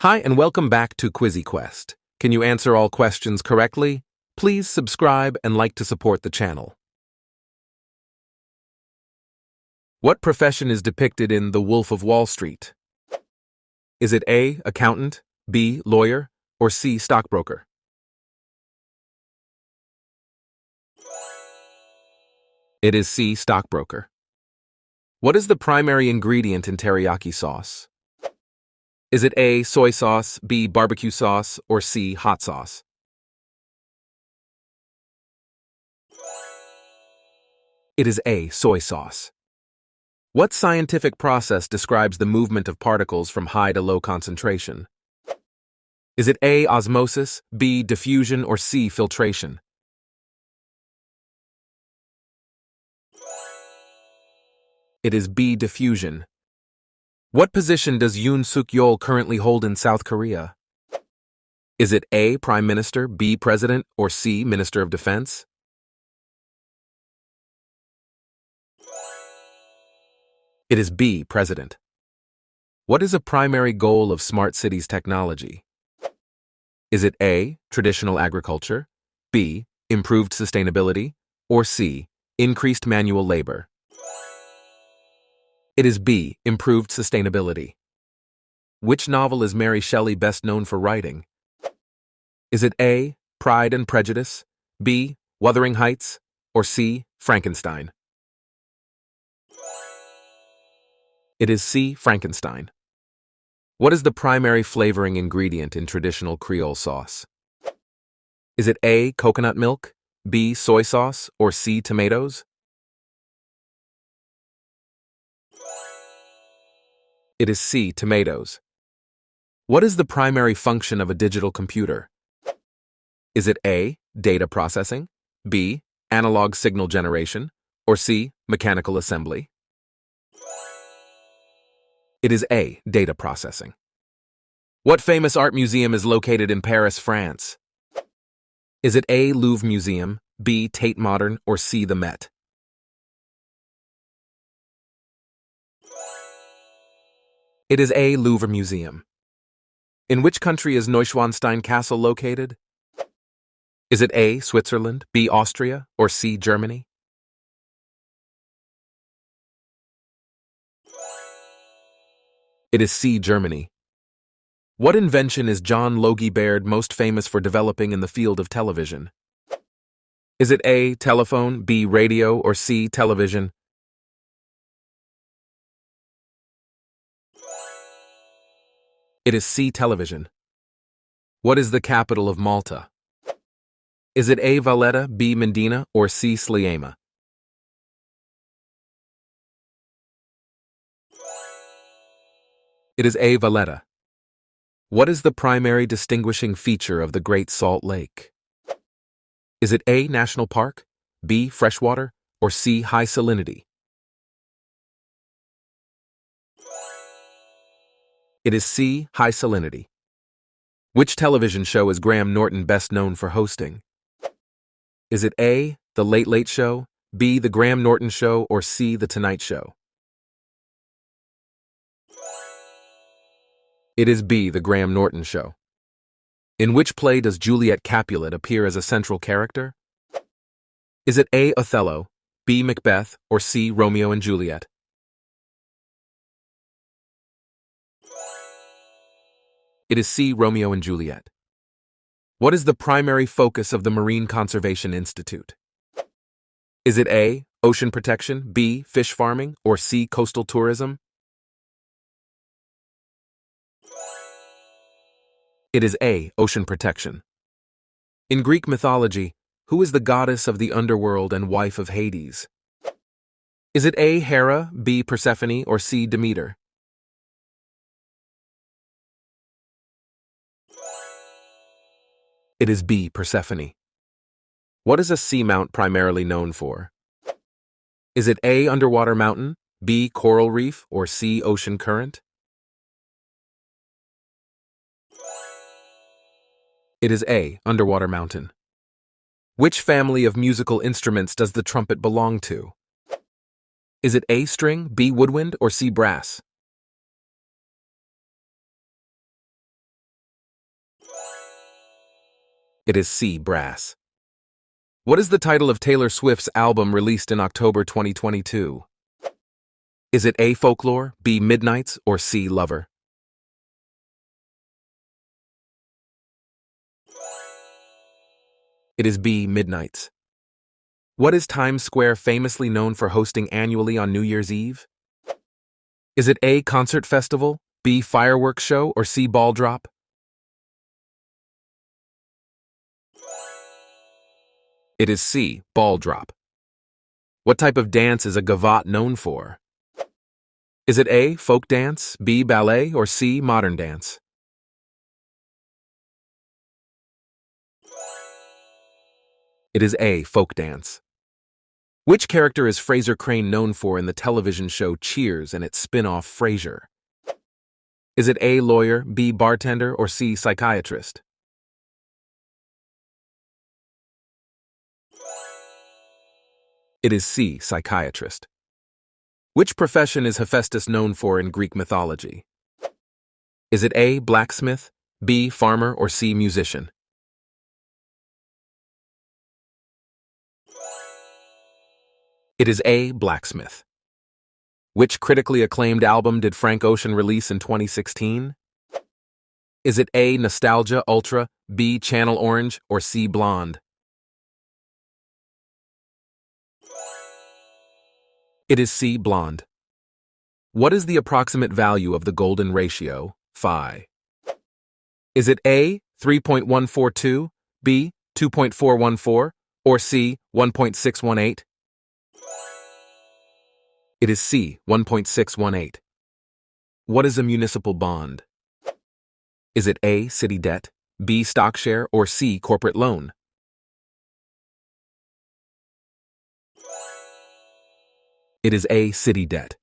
Hi and welcome back to QuizzyQuest. Can you answer all questions correctly? Please subscribe and like to support the channel. What profession is depicted in The Wolf of Wall Street? Is it A, accountant, B, lawyer, or C, stockbroker? It is C, stockbroker. What is the primary ingredient in teriyaki sauce? Is it A, soy sauce, B, barbecue sauce, or C, hot sauce? It is A, soy sauce. What scientific process describes the movement of particles from high to low concentration? Is it A, osmosis, B, diffusion, or C, filtration? It is B, diffusion. What position does Yoon Suk-yeol currently hold in South Korea? Is it A, Prime Minister, B, President, or C, Minister of Defense? It is B, President. What is a primary goal of smart cities technology? Is it A, traditional agriculture, B, improved sustainability, or C, increased manual labor? It is B, improved sustainability. Which novel is Mary Shelley best known for writing? Is it A, Pride and Prejudice, B, Wuthering Heights, or C, Frankenstein? It is C, Frankenstein. What is the primary flavoring ingredient in traditional Creole sauce? Is it A, coconut milk, B, soy sauce, or C, tomatoes? It is C, tomatoes. What is the primary function of a digital computer? Is it A, data processing, B, analog signal generation, or C, mechanical assembly? It is A, data processing. What famous art museum is located in Paris, France? Is it A, Louvre Museum, B, Tate Modern, or C, the Met? It is A, Louvre Museum. In which country is Neuschwanstein Castle located? Is it A, Switzerland, B, Austria, or C, Germany? It is C, Germany. What invention is John Logie Baird most famous for developing in the field of television? Is it A, telephone, B, radio, or C, television? It is C, television. What is the capital of Malta? Is it A, Valletta, B, Mendina, or C, Sliema? It is A, Valletta. What is the primary distinguishing feature of the Great Salt Lake? Is it A, national park, B, freshwater, or C, high salinity? It is C, high salinity. Which television show is Graham Norton best known for hosting? Is it A, The Late Late Show, B, The Graham Norton Show, or C, The Tonight Show? It is B, The Graham Norton Show. In which play does Juliet Capulet appear as a central character? Is it A, Othello, B, Macbeth, or C, Romeo and Juliet? It is C, Romeo and Juliet. What is the primary focus of the Marine Conservation Institute? Is it A, ocean protection, B, fish farming, or C, coastal tourism? It is A, ocean protection. In Greek mythology, who is the goddess of the underworld and wife of Hades? Is it A, Hera, B, Persephone, or C, Demeter? It is B, Persephone. What is a seamount primarily known for? Is it A, underwater mountain, B, coral reef, or C, ocean current? It is A, underwater mountain. Which family of musical instruments does the trumpet belong to? Is it A, string, B, woodwind, or C, brass? It is C. Brass. What is the title of Taylor Swift's album released in October 2022? Is it A. Folklore, B. Midnights, or C. Lover? It is B. Midnights. What is Times Square famously known for hosting annually on New Year's Eve? Is it A. Concert Festival, B. Fireworks Show, or C. Ball Drop? It is C. Ball Drop. What type of dance is a gavotte known for? Is it A. Folk dance, B. Ballet, or C. Modern dance? It is A. Folk dance. Which character is Fraser Crane known for in the television show Cheers and its spin-off Frasier? Is it A. Lawyer, B. Bartender, or C. Psychiatrist? It is C. Psychiatrist. Which profession is Hephaestus known for in Greek mythology? Is it A. Blacksmith, B. Farmer, or C. Musician? It is A. Blacksmith. Which critically acclaimed album did Frank Ocean release in 2016? Is it A. Nostalgia Ultra, B. Channel Orange, or C. Blonde? It is C. Blonde. What is the approximate value of the golden ratio, phi? Is it A. 3.142, B. 2.414, or C. 1.618? It is C. 1.618. What is a municipal bond? Is it A. City debt, B. Stock share, or C. Corporate loan? It is A. City debt.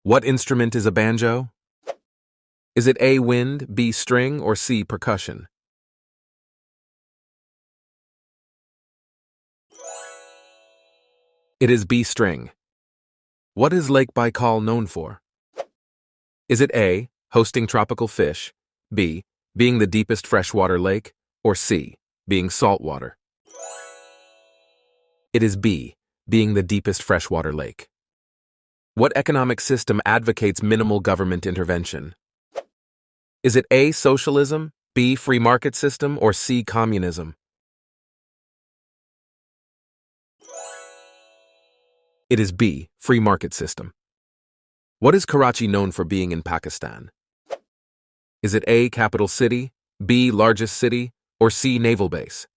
What instrument is a banjo? Is it A. Wind, B. String, or C. Percussion? It is B. String. What is Lake Baikal known for? Is it A. Hosting tropical fish, B. Being the deepest freshwater lake, or C. Being saltwater? It is B. Being the deepest freshwater lake. What economic system advocates minimal government intervention? Is it A. Socialism, B. Free market system, or C. Communism? It is B. Free market system. What is Karachi known for being in Pakistan? Is it A. Capital city, B. Largest city, or C. Naval base?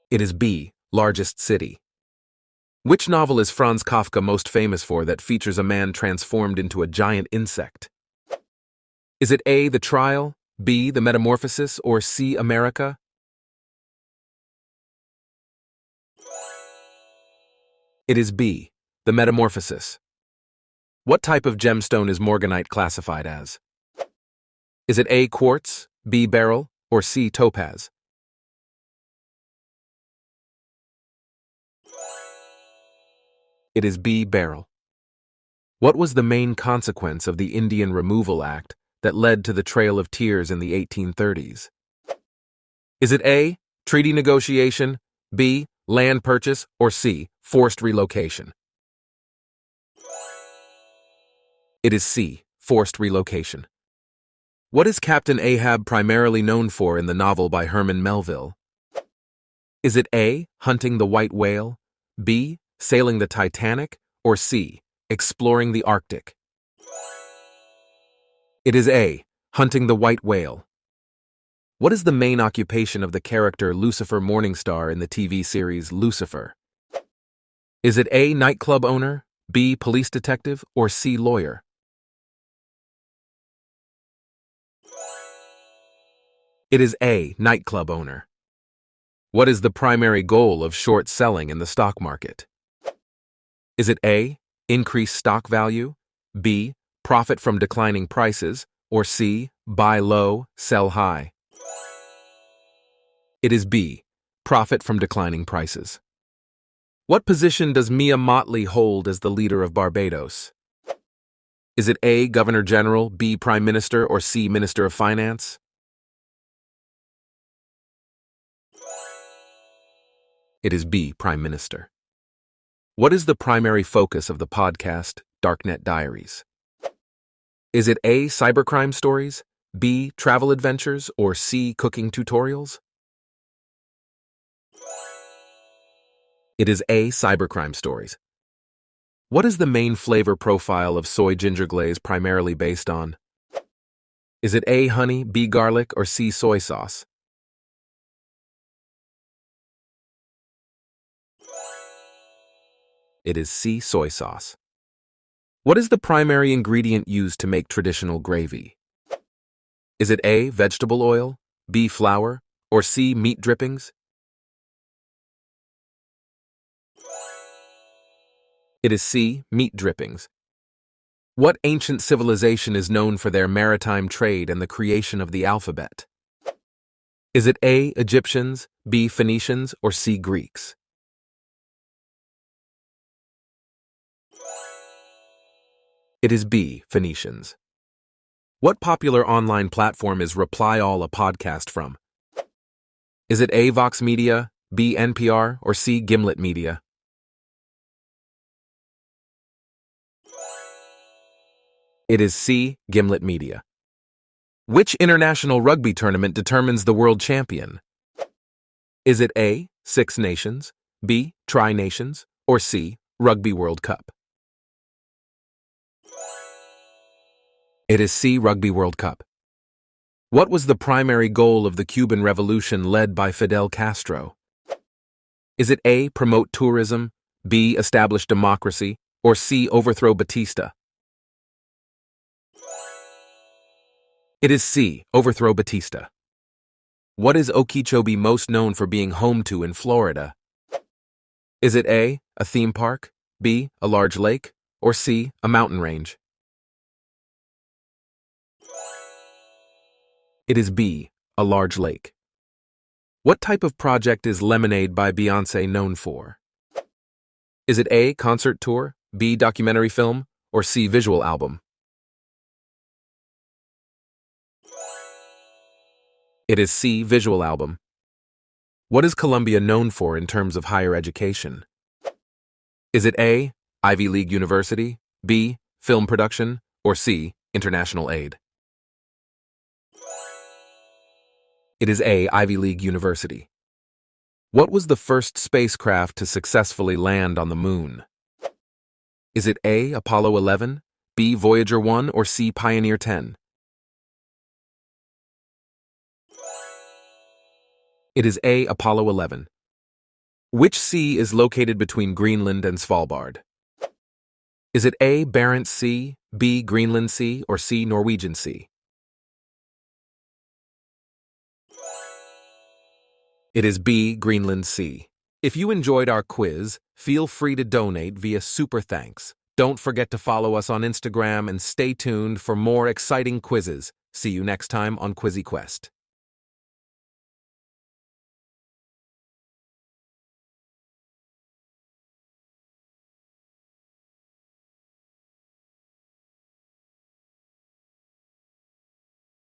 It is B. Largest city. Which novel is Franz Kafka most famous for that features a man transformed into a giant insect? Is it A. The Trial, B. The Metamorphosis, or C. America? It is B. The Metamorphosis. What type of gemstone is morganite classified as? Is it A. Quartz, B. Beryl, or C. Topaz? It is B. Beryl. What was the main consequence of the Indian Removal Act that led to the Trail of Tears in the 1830s? Is it A. Treaty negotiation, B. Land purchase, or C. Forced relocation? It is C. Forced relocation. What is Captain Ahab primarily known for in the novel by Herman Melville? Is it A. Hunting the white whale, B. Sailing the Titanic, or C. Exploring the Arctic? It is A. Hunting the white whale. What is the main occupation of the character Lucifer Morningstar in the TV series Lucifer? Is it A. Nightclub owner, B. Police detective, or C. Lawyer? It is A. Nightclub owner. What is the primary goal of short selling in the stock market? Is it A. Increase stock value, B. Profit from declining prices, or C. Buy low, sell high? It is B. Profit from declining prices. What position does Mia Mottley hold as the leader of Barbados? Is it A, Governor General, B, Prime Minister, or C, Minister of Finance? It is B, Prime Minister. What is the primary focus of the podcast, Darknet Diaries? Is it A, cybercrime stories, B, travel adventures, or C, cooking tutorials? It is A, cybercrime stories. What is the main flavor profile of soy ginger glaze primarily based on? Is it A, honey, B, garlic, or C, soy sauce? It is C, soy sauce. What is the primary ingredient used to make traditional gravy? Is it A, vegetable oil, B, flour, or C, meat drippings? It is C, meat drippings. What ancient civilization is known for their maritime trade and the creation of the alphabet? Is it A, Egyptians, B, Phoenicians, or C, Greeks? It is B, Phoenicians. What popular online platform is Reply All a podcast from? Is it A, Vox Media, B, NPR, or C, Gimlet Media? It is C, Gimlet Media. Which international rugby tournament determines the world champion? Is it A, Six Nations, B, Tri-Nations, or C, Rugby World Cup? It is C, Rugby World Cup. What was the primary goal of the Cuban Revolution led by Fidel Castro? Is it A, promote tourism, B, establish democracy, or C, overthrow Batista? It is C, overthrow Batista. What is Okeechobee most known for being home to in Florida? Is it A, a theme park, B, a large lake, or C, a mountain range? It is B, a large lake. What type of project is Lemonade by Beyoncé known for? Is it A, concert tour, B, documentary film, or C, visual album? It is C, visual album. What is Columbia known for in terms of higher education? Is it A, Ivy League University, B, film production, or C, international aid? It is A, Ivy League University. What was the first spacecraft to successfully land on the moon? Is it A, Apollo 11, B, Voyager 1, or C, Pioneer 10? It is A, Apollo 11. Which sea is located between Greenland and Svalbard? Is it A, Barents Sea, B, Greenland Sea, or C, Norwegian Sea? It is B, Greenland Sea. If you enjoyed our quiz, feel free to donate via Super Thanks. Don't forget to follow us on Instagram and stay tuned for more exciting quizzes. See you next time on QuizzyQuest.